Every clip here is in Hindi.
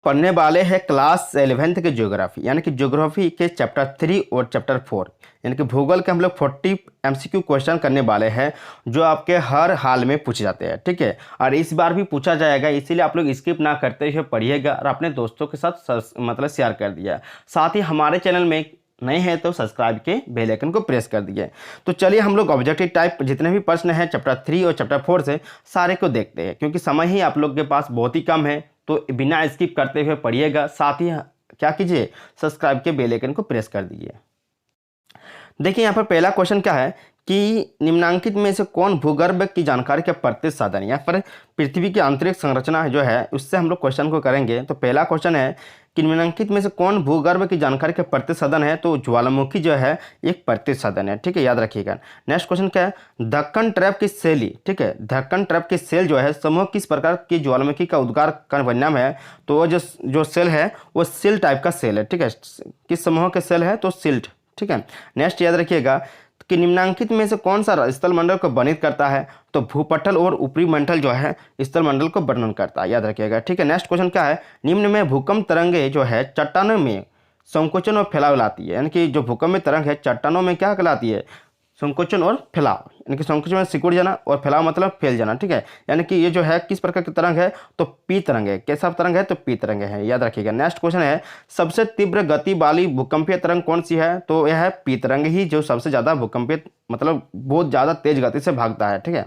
पढ़ने वाले हैं क्लास 11th के ज्योग्राफी, यानी कि ज्योग्राफी के चैप्टर 3 और चैप्टर 4, यानी कि भूगोल के हम लोग 40 MCQ क्वेश्चन करने वाले हैं जो आपके हर हाल में पूछे जाते हैं। ठीक है, और इस बार भी पूछा जाएगा, इसीलिए आप लोग स्किप ना करते हुए पढ़िएगा और अपने दोस्तों के साथ मतलब शेयर कर दिया। साथ ही हमारे चैनल में नहीं है तो सब्सक्राइब के बेल आइकन को प्रेस कर दिए। तो चलिए हम लोग ऑब्जेक्टिव टाइप जितने भी प्रश्न हैं चैप्टर 3 और चैप्टर 4 से सारे को देखते हैं, क्योंकि समय ही आप लोग के पास बहुत ही कम है, तो बिना स्किप करते हुए पढ़िएगा। साथ ही क्या कीजिए, सब्सक्राइब के बेल आइकन को प्रेस कर दीजिए। देखिए यहाँ पर पहला क्वेश्चन क्या है कि निम्नांकित में से कौन भूगर्भ की जानकारी का प्रतिशत साधन, यहाँ पर पृथ्वी की आंतरिक संरचना जो है उससे हम लोग क्वेश्चन को करेंगे। तो पहला क्वेश्चन है कि निम्नांकित में से कौन भूगर्भ की जानकारी का प्रतिशत साधन है, तो ज्वालामुखी जो है एक प्रतिशत साधन है। ठीक है, याद रखिएगा। नेक्स्ट क्वेश्चन क्या है, दक्कन ट्रैप की शैली, ठीक है, दक्कन ट्रैप की सेल जो है समूह किस प्रकार की ज्वालामुखी का उद्गार का परिणाम है, तो वो जो सेल है वो सिल टाइप का सेल है। ठीक है, किस समूह के सेल है, तो सिल्ट। ठीक है, नेक्स्ट याद रखिएगा कि निम्नांकित में से कौन सा स्थल मंडल को वर्णित करता है, तो भूपटल और ऊपरी मंडल जो है स्थल मंडल को वर्णन करता है, याद रखिएगा। ठीक है, नेक्स्ट क्वेश्चन क्या है, निम्न में भूकंप तरंगे जो है चट्टानों में संकोचन और फैलाव लाती है, यानी कि जो भूकंप में तरंग है चट्टानों में क्या कहलाती है, संकोचन और फैलाव, यानी कि संकोचन में सिकुड़ जाना और फैलाव मतलब फैल जाना। ठीक है, यानी कि ये जो है किस प्रकार की तरंग है, तो पी तरंग है। कैसा तरंग है, तो पी तरंग है, याद रखिएगा। नेक्स्ट क्वेश्चन है, सबसे तीव्र गति वाली भूकंपीय तरंग कौन सी है, तो यह है पी तरंग ही, जो सबसे ज्यादा भूकंपीय मतलब बहुत ज्यादा तेज गति से भागता है। ठीक है,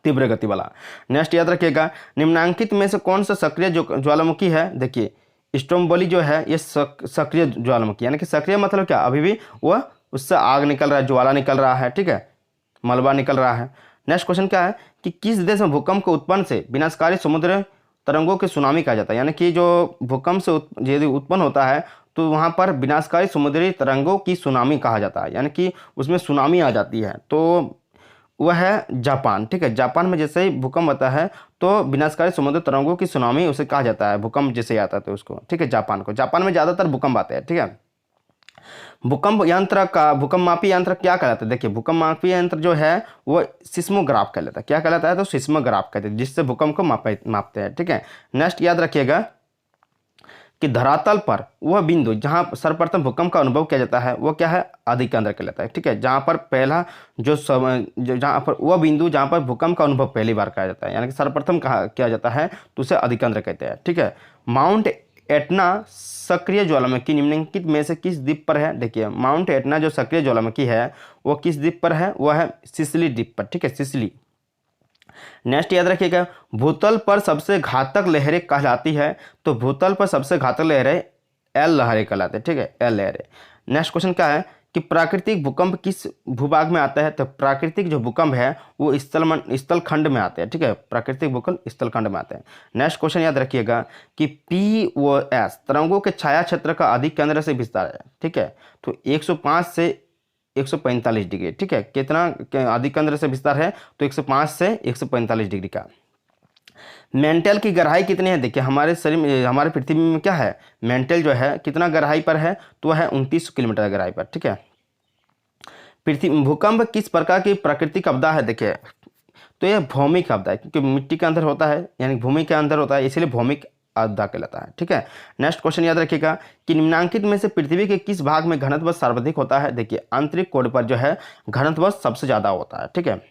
तीव्र गति वाला। नेक्स्ट याद रखिएगा, निम्नांकित में से कौन सा सक्रिय ज्वालामुखी है, देखिए स्ट्रोम्बोली जो है ये सक्रिय ज्वालामुखी, यानी कि सक्रिय मतलब क्या, अभी भी वह उससे आग निकल रहा है, ज्वाला निकल रहा है। ठीक है, मलबा निकल रहा है। नेक्स्ट क्वेश्चन क्या है कि किस देश में भूकंप के उत्पन्न से विनाशकारी समुद्र तरंगों की सुनामी कहा जाता है, यानी कि जो भूकंप से यदि उत्पन्न होता है तो वहाँ पर विनाशकारी समुद्री तरंगों की सुनामी कहा जाता है, यानी कि उसमें सुनामी आ जाती है, तो वह है जापान। ठीक है, जापान में जैसे ही भूकंप आता है तो विनाशकारी समुद्र तरंगों की सुनामी उसे कहा जाता है, भूकंप जैसे आता है तो उसको। ठीक है, जापान को, जापान में ज़्यादातर भूकंप आते हैं। ठीक है, भूकंप यंत्र का भूकंप मापी यंत्र क्या कहलाता है, देखिए भूकंप मापी यंत्र जो है वो सिस्मोग्राफ कहलाता है। क्या कहलाता है, तो सिस्मोग्राफ कहते हैं, जिससे भूकंप को मापते हैं। ठीक है, नेक्स्ट याद रखिएगा कि धरातल पर वह बिंदु जहां सर्वप्रथम भूकंप का अनुभव किया जाता है वो क्या है, अधिकेंद्र कहलाता है। ठीक है, जहां पर पहला जहां पर वह बिंदु जहां पर भूकंप का अनुभव पहली बार किया जाता है, यानी कि सर्वप्रथम किया जाता है तो उसे अधिकेंद्र कहते हैं। ठीक है, माउंट एटना सक्रिय ज्वालामुखी निम्नलिखित में से किस द्वीप पर है, देखिए माउंट एटना जो सक्रिय ज्वालामुखी है वो किस द्वीप पर है, वो है सिसिली द्वीप पर। ठीक है, सिसिली। नेक्स्ट याद रखिएगा, भूतल पर सबसे घातक लहरें कहलाती है, तो भूतल पर सबसे घातक लहरें एल लहरें कहलाते हैं। ठीक है, एल लहरें। नेक्स्ट क्वेश्चन क्या है कि प्राकृतिक भूकंप किस भूभाग में आता है, तो प्राकृतिक जो भूकंप है वो स्थल खंड में आते हैं। ठीक है, प्राकृतिक भूकंप स्थल खंड में आते हैं। नेक्स्ट क्वेश्चन याद रखिएगा कि पी व एस तरंगों के छाया क्षेत्र का अधिक केंद्र से विस्तार है। ठीक है, तो 105 से 145 डिग्री। ठीक है, कितना अधिक केंद्र से विस्तार है, तो 105 से 145 डिग्री का। मेंटल की गहराई कितनी है, देखिए हमारे शरीर में, हमारे पृथ्वी में क्या है, मेंटल जो है कितना गहराई पर है, तो वह है 29 किलोमीटर गहराई पर। ठीक है, पृथ्वी भूकंप किस प्रकार की प्राकृतिक आपदा है, देखिए तो यह भौमिक आपदा है, क्योंकि मिट्टी के अंदर होता है, यानी भूमि के अंदर होता है, इसलिए भौमिक आपदा कहलाता है। ठीक है, नेक्स्ट क्वेश्चन याद रखिएगा कि निम्नांकित में से पृथ्वी के किस भाग में घनत्व सर्वाधिक होता है, देखिए आंतरिक कोण पर जो है घनत्व सबसे ज्यादा होता है। ठीक है,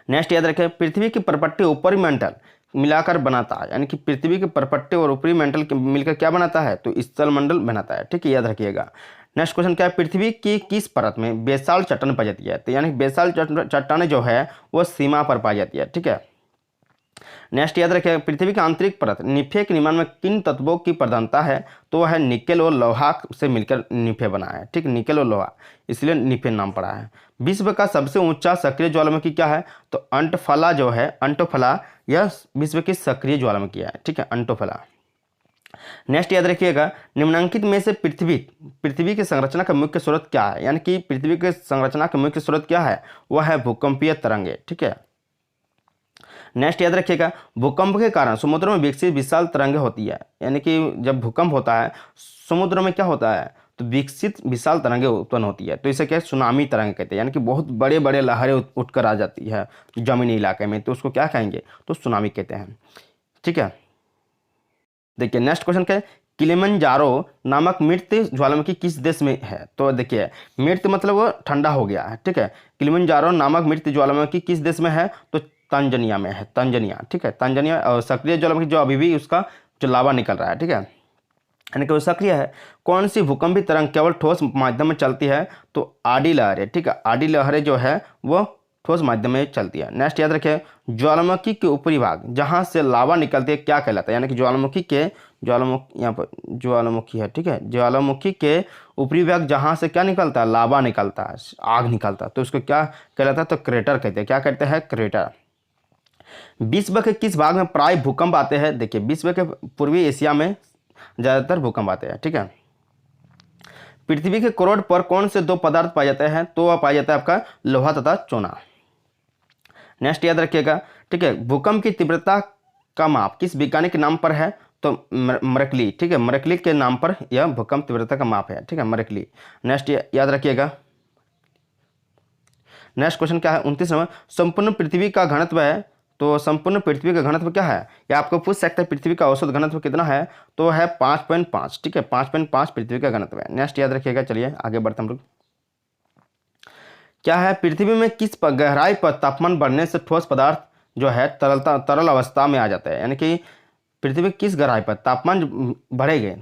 नेक्स्ट याद रखें, पृथ्वी की परपट्टी ऊपरी मंडल मिलाकर बनाता है, यानी कि पृथ्वी के परपट्टे और ऊपरी मंडल मिलकर क्या बनाता है, तो स्थल मंडल बनाता है। ठीक है, याद रखिएगा। नेक्स्ट क्वेश्चन क्या है, पृथ्वी की किस परत में बेसाल चट्टान पाई जाती है, तो यानी बेसाल चट्टानें जो है वो सीमा पर पाई जाती है। ठीक है, नेक्स्ट याद रखिएगा, पृथ्वी की आंतरिक परत निफे के निर्माण में किन तत्वों की प्रधानता है, तो वह है निकेल और लोहा से मिलकर निफे बना है। ठीक, निकेल और लोहा, इसलिए निफे नाम पड़ा है। विश्व का सबसे ऊंचा सक्रिय ज्वालामुखी क्या है, तो अंटफला जो है, अंटोफला यह विश्व की सक्रिय ज्वालामुखी है। ठीक है, अंटोफला। नेक्स्ट याद रखिएगा, निम्नांकित में से पृथ्वी की संरचना का मुख्य स्रोत क्या है, यानी कि पृथ्वी की संरचना का मुख्य स्रोत क्या है, वह है भूकंपीय तरंगे। ठीक है, नेक्स्ट याद रखिएगा, भूकंप के कारण समुद्र में विकसित विशाल तरंगें होती है, यानी कि जब भूकंप होता है समुद्र में क्या होता है, तो विकसित विशाल तरंगें उत्पन्न होती है, तो इसे क्या सुनामी तरंग कहते हैं, यानी कि बहुत बड़े बड़े लहरें उठकर आ जाती है जमीनी इलाके में, तो उसको क्या कहेंगे, तो सुनामी कहते हैं। ठीक है। देखिए नेक्स्ट क्वेश्चन क्या है, किलिमंजारो नामक मृत्यु ज्वालामुखी किस देश में है। तो देखिए मृत्यु मतलब वो ठंडा हो गया है, ठीक है। किलिमंजारो नामक मृत्यु ज्वालामुखी किस देश में है, तो तंजानिया में है, तंजानिया, ठीक है। तंजानिया और सक्रिय ज्वालामुखी जो अभी भी उसका जो लावा निकल रहा है, ठीक है, यानी कि वो सक्रिय है। कौन सी भूकंपी तरंग केवल ठोस माध्यम में चलती है, तो आड़ी लहरें, ठीक है। आड़ी लहरें जो है वो ठोस माध्यम में चलती है। नेक्स्ट याद रखिए, ज्वालामुखी के ऊपरी भाग जहाँ से लावा निकलती है क्या कहलाता है, यानी कि ज्वालामुखी यहाँ पर ज्वालामुखी है, ठीक है। ज्वालामुखी के ऊपरी भाग जहाँ से क्या निकलता है, लावा निकलता है, आग निकलता है, तो उसको क्या कहलाता है, तो क्रेटर कहते हैं। क्या कहते हैं, क्रेटर। विश्व के किस भाग में प्राय भूकंप आते हैं, देखिए विश्व के पूर्वी एशिया में ज़्यादातर भूकंप आते हैं, ठीक है। पृथ्वी के कोरोड पर कौन से दो पदार्थ पाए जाते हैं, तो वह पाया जाता है आपका लोहा तथा चूना। नेक्स्ट याद रखिएगा, ठीक है। भूकंप की तीव्रता का माप किस वैज्ञानिक के नाम पर है, तो मरकली, ठीक है। मरकली के नाम पर यह भूकंप तीव्रता का माप है, ठीक है, मरकली। नेक्स्ट याद रखिएगा, नेक्स्ट क्वेश्चन क्या है 29 नंबर, संपूर्ण पृथ्वी का घनत्व है, तो संपूर्ण पृथ्वी का घनत्व क्या है, या आपको पूछ सकते हैं पृथ्वी का औसत घनत्व कितना है, तो है 5.5, ठीक है, 5.5 पृथ्वी का घनत्व है। नेक्स्ट याद रखिएगा, चलिए आगे बढ़ते हम लोग। क्या है, पृथ्वी में किस गहराई पर तापमान बढ़ने से ठोस पदार्थ जो है तरल अवस्था में आ जाता है, यानी कि पृथ्वी में किस गहराई पर तापमान बढ़ेंगे,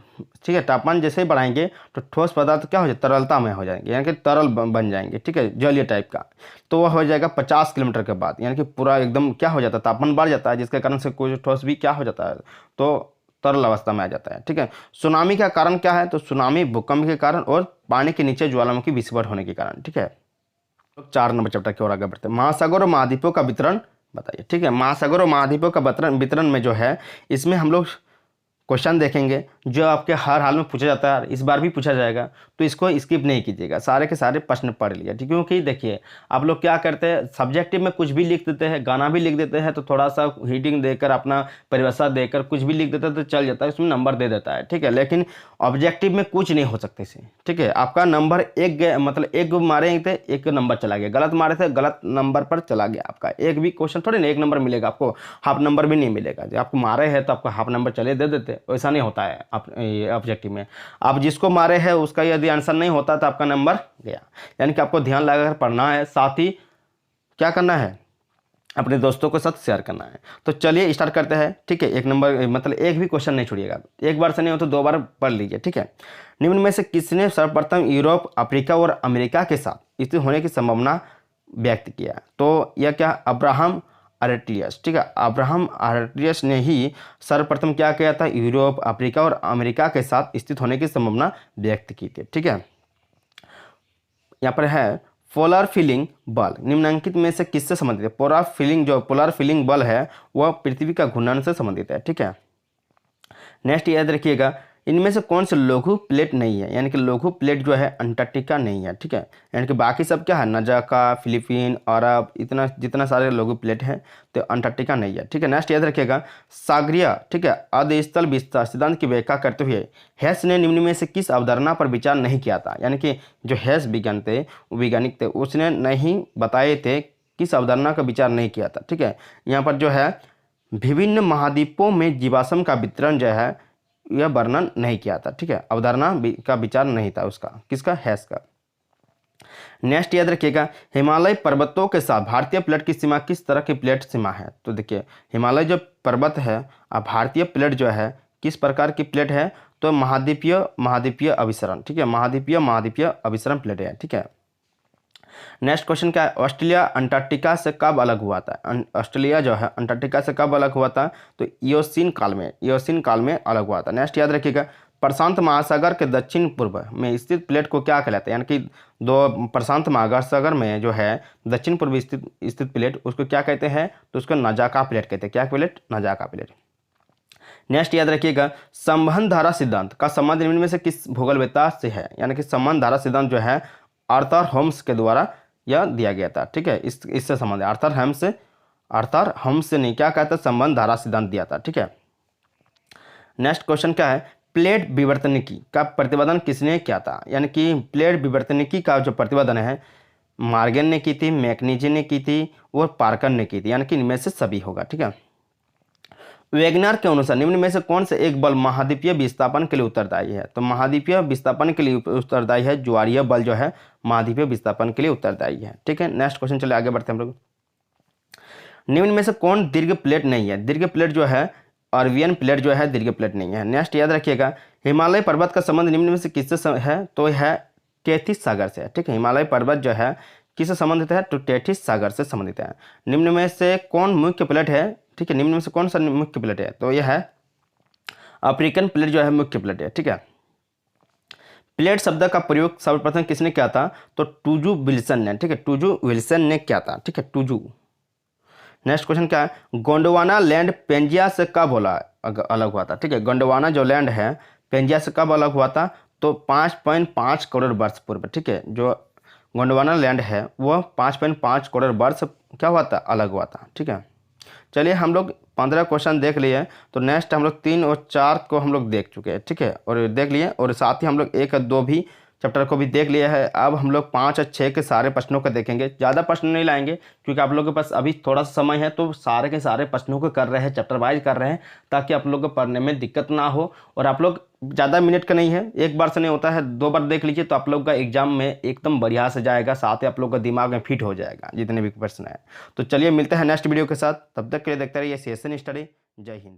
ठीक है, तापमान जैसे ही बढ़ाएंगे तो ठोस पदार्थ क्या हो जाए, तरलता में हो जाएंगे, यानी कि तरल बन जाएंगे, ठीक है, जलीय टाइप का। तो वह हो जाएगा 50 किलोमीटर के बाद, यानी कि पूरा एकदम क्या हो जाता है, तापमान बढ़ जाता है, जिसके कारण से कोई ठोस भी क्या हो जाता है, तो तरल अवस्था में आ जाता है, ठीक है। सुनामी का कारण क्या है, तो सुनामी भूकंप के कारण और पानी के नीचे ज्वालामुखी विस्फोट होने के कारण, ठीक है। 4 नंबर चैप्टर की ओर आगे बढ़ते हैं। महासागर और महाद्वीपों का वितरण बताइए, ठीक है। महासागर और महाद्वीपों का वितरण में जो है, इसमें हम लोग क्वेश्चन देखेंगे जो आपके हर हाल में पूछा जाता है, इस बार भी पूछा जाएगा, तो इसको स्किप नहीं कीजिएगा, सारे के सारे प्रश्न पढ़ लिया, ठीक। क्योंकि देखिए आप लोग क्या करते हैं, सब्जेक्टिव में कुछ भी लिख देते हैं, गाना भी लिख देते हैं, तो थोड़ा सा हीटिंग देकर अपना परिभाषा देकर कुछ भी लिख देते हैं तो चल जाता है, उसमें नंबर दे देता है, ठीक है। लेकिन ऑब्जेक्टिव में कुछ नहीं हो सकते इसे, ठीक है। आपका नंबर मतलब एक मारे थे, एक नंबर चला गया, गलत मारे थे, गलत नंबर पर चला गया आपका। एक भी क्वेश्चन थोड़ी ना एक नंबर मिलेगा आपको, हाफ नंबर भी नहीं मिलेगा। जब आपको मारे हैं तो आपको हाफ नंबर चले दे देते, वैसा नहीं होता है ऑब्जेक्टिव में। आप जिसको मारे हैं उसका यदि आंसर नहीं होता तो आपका नंबर गया। यानी कि आपको ध्यान लगाकर पढ़ना है, साथ ही क्या करना है, अपने दोस्तों के साथ शेयर करना है। तो चलिए स्टार्ट करते हैं, ठीक है। एक नंबर मतलब एक भी क्वेश्चन नहीं छोड़िएगा, एक बार से नहीं हो तो 2 बार पढ़ लीजिए, ठीक है। निम्न में से किसने सर्वप्रथम यूरोप, अफ्रीका और अमेरिका के साथ स्थित होने की संभावना व्यक्त किया, तो यह क्या, अब्राहम आर्टिलियस, ठीक है। अब्राहम आर्टिलियस ने ही सर्वप्रथम क्या किया था, यूरोप, अफ्रीका और अमेरिका के साथ स्थित होने की संभावना व्यक्त की थी, ठीक है। यहाँ पर है पोलर फीलिंग बल निम्नलिखित में से किससे संबंधित है। पोलर फीलिंग बल है वह पृथ्वी का घूर्णन से संबंधित है, ठीक है। नेक्स्ट याद रखिएगा, इनमें से कौन से लघु प्लेट नहीं है, यानी कि लघु प्लेट जो है अंटार्कटिका नहीं है, ठीक है। यानी कि बाकी सब क्या है, नजाका, फिलीपीन, अरब, इतना जितना सारे लघु प्लेट हैं, तो अंटार्कटिका नहीं है, ठीक है। नेक्स्ट याद रखिएगा, सागरीय, ठीक है, अधस्थल विस्तार सिद्धांत की व्याख्या करते हुए हेस ने निम्न में से किस अवधारणा पर विचार नहीं किया था, यानी कि जो हेस वैज्ञानिक थे उसने नहीं बताए थे, किस अवधारणा का विचार नहीं किया था, ठीक है। यहाँ पर जो है विभिन्न महाद्वीपों में जीवाश्म का वितरण जो है यह वर्णन नहीं किया था, ठीक है। अवधारणा का विचार नहीं था उसका, किसका, हेस का। नेक्स्ट याद रखिएगा, हिमालय पर्वतों के साथ भारतीय प्लेट की सीमा किस तरह की प्लेट सीमा है, तो देखिए हिमालय जो पर्वत है और भारतीय प्लेट जो है किस प्रकार की प्लेट है, तो महाद्वीपीय अभिसरण, ठीक है, महाद्वीपीय अभिसरण प्लेट है, ठीक है। नेक्स्ट क्वेश्चन क्या है, ऑस्ट्रेलिया अंटार्कटिका से कब अलग हुआ था, ऑस्ट्रेलिया जो है अंटार्कटिका से कब अलग हुआ था, तो इयोसीन काल में अलग हुआ था। नेक्स्ट याद रखिएगा, प्रशांत महासागर के दक्षिण पूर्व में स्थित प्लेट को क्या कहलाता है, यानी कि दो प्रशांत महासागर में जो है दक्षिण पूर्व स्थित प्लेट उसको क्या कहते हैं, तो उसको नजाका प्लेट कहते हैं। क्या प्लेट, नजाका प्लेट। नेक्स्ट याद रखिएगा, संबंध धारा सिद्धांत का संबंध निम्न में से किस भूगोलवेत्ता से है, यानी कि संबंध धारा सिद्धांत जो है आर्थर होम्स के द्वारा यह दिया गया था, ठीक है। इससे संबंध है आर्थर होम्स से नहीं, क्या कहता है, संबंध धारा सिद्धांत दिया था, ठीक है। नेक्स्ट क्वेश्चन क्या है, प्लेट विवर्तनिकी का प्रतिपादन किसने किया था, यानी कि प्लेट विवर्तनिकी का जो प्रतिपादन है मार्गन ने की थी, मैकनिजी ने की थी और पार्कर ने की थी, यानी कि इनमें से सभी होगा, ठीक है। वेगनर के अनुसार निम्न में से कौन से एक बल महाद्वीपीय विस्थापन के लिए उत्तरदायी है? तो महाद्वीपीय विस्थापन के लिए उत्तरदायी है ज्वारीय बल, जो है महाद्वीपीय विस्थापन के लिए उत्तरदायी है। ठीक है, नेक्स्ट क्वेश्चन, चले आगे बढ़ते हैं हम लोग। निम्न में से कौन दीर्घ प्लेट नहीं है? दीर्घ प्लेट जो है अर्वियन प्लेट जो है दीर्घ प्लेट नहीं है। नेक्स्ट याद रखिएगा, हिमालय पर्वत का संबंध निम्न में से किससे है? तो है टेथिस सागर से। ठीक है, हिमालय पर्वत जो है किससे संबंधित है? तो टेथिस सागर से संबंधित है। निम्न में से कौन मुख्य प्लेट है? ठीक है, निम्न में से कौन सा मुख्य प्लेट है? तो यह है अफ्रीकन प्लेट जो है मुख्य प्लेट है। ठीक है, प्लेट शब्द का प्रयोग सर्वप्रथम किसने किया था? तो टूजू विल्सन ने। ठीक है, टूजू विल्सन ने किया था। ठीक है, टूजू। नेक्स्ट क्वेश्चन क्या है? गोंडवाना लैंड पेंजिया से कब अलग हुआ था? ठीक है, गोंडवाना जो लैंड है पेंजिया से कब अलग हुआ था? तो 5.5 करोड़ वर्ष पूर्व। ठीक है, जो गोंडवाना लैंड है वह 5.5 करोड़ वर्ष क्या हुआ था? अलग हुआ था। ठीक है, चलिए हम लोग 15 क्वेश्चन देख लिए, तो नेक्स्ट हम लोग 3 और 4 को हम लोग देख चुके हैं। ठीक है, और देख लिए, और साथ ही हम लोग 1 और 2 भी चैप्टर को भी देख लिया है। अब हम लोग 5 और 6 के सारे प्रश्नों को देखेंगे। ज़्यादा प्रश्न नहीं लाएंगे क्योंकि आप लोगों के पास अभी थोड़ा सा समय है, तो सारे के सारे प्रश्नों को कर रहे हैं, चैप्टर वाइज कर रहे हैं, ताकि आप लोग को पढ़ने में दिक्कत ना हो। और आप लोग ज़्यादा मिनट का नहीं है, एक बार से नहीं होता है, 2 बार देख लीजिए तो आप लोग का एग्जाम में एकदम बढ़िया से जाएगा, साथ ही आप लोग का दिमाग में फिट हो जाएगा जितने भी प्रश्न है। तो चलिए मिलते हैं नेक्स्ट वीडियो के साथ, तब तक के लिए देखते रहिए CSN स्टडी। जय हिंद।